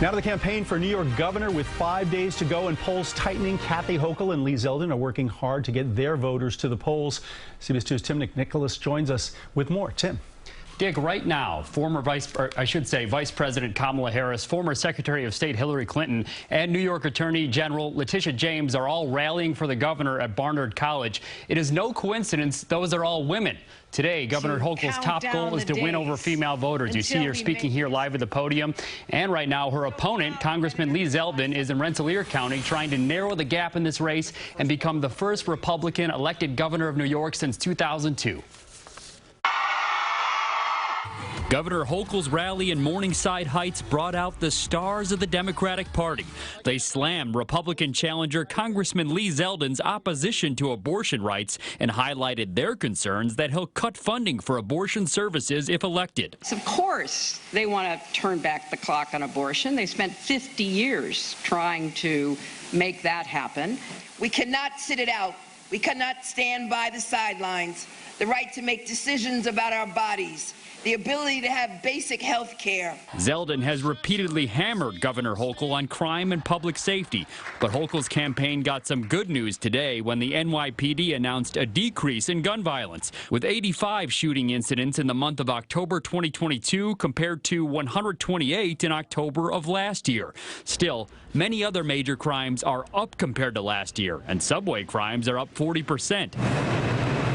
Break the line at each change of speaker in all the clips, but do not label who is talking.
Now to the campaign for New York governor with 5 days to go and polls tightening. Kathy Hochul and
Zeldin are working hard to get their voters to the polls. CBS 2's Tim McNicholas joins us with more. Tim.
Dick, right now, Vice President Kamala Harris, former Secretary of State Hillary Clinton, and New York Attorney General Letitia James are all rallying for the governor at Barnard College. It is no coincidence those are all women. Today, Governor Hochul's top goal is to win over female voters. You see her speaking here live at the podium. And right now, her opponent, Congressman Zeldin, is in Rensselaer County trying to narrow the gap in this race and become the first Republican elected governor of New York since 2002. Governor Hochul's rally in Morningside Heights brought out the stars of the Democratic Party. They slammed Republican challenger Congressman Zeldin's opposition to abortion rights and highlighted their concerns that he'll cut funding for abortion services if elected.
Of course, they want to turn back the clock on abortion. They spent 50 years trying to make that happen.
We cannot sit it out. We cannot stand by the sidelines. The right to make decisions about our bodies, the ability to have basic health care.
Zeldin has repeatedly hammered Governor Hochul on crime and public safety. But Hochul's campaign got some good news today when the NYPD announced a decrease in gun violence, with 85 shooting incidents in the month of October 2022 compared to 128 in October of last year. Still, many other major crimes are up compared to last year, and subway crimes are up 40%.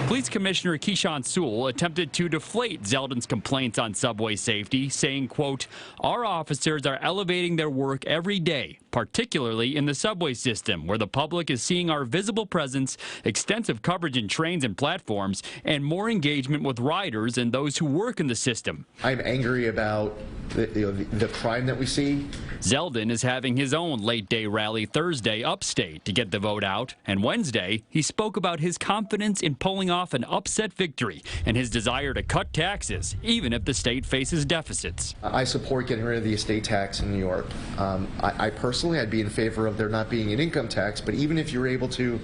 Police Commissioner Keyshawn Sewell attempted to deflate Zeldin's complaints on subway safety, saying, quote, "Our officers are elevating their work every day, particularly in the subway system, where the public is seeing our visible presence, extensive coverage in trains and platforms, and more engagement with riders and those who work in the system."
I'm angry about the crime that we see.
Zeldin is having his own late-day rally Thursday upstate to get the vote out, and Wednesday he spoke about his confidence in pulling off an upset victory and his desire to cut taxes, even if the state faces deficits.
I support getting rid of the estate tax in New York. I personally, I'd be in favor of there not being an income tax, but even if you're able to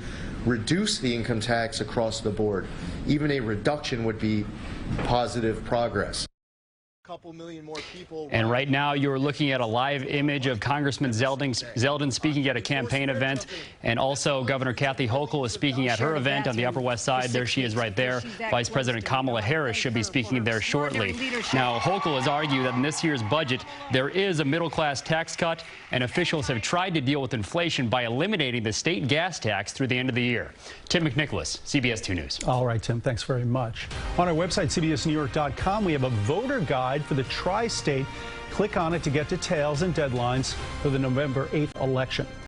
reduce the income tax across the board, even a reduction would be positive progress.
Couple million more people.
And right now you're looking at a live image of Congressman Zeldin speaking at a campaign event, and also Governor Kathy Hochul is speaking at her event on the Upper West Side. There she is right there. Vice President Kamala Harris should be speaking there shortly. Now, Hochul has argued that in this year's budget there is a middle-class tax cut, and officials have tried to deal with inflation by eliminating the state gas tax through the end of the year. Tim McNicholas, CBS 2 News.
All right, Tim, thanks very much. On our website, cbsnewyork.com, we have a voter guide for the tri-state. Click on it to get details and deadlines for the November 8th election.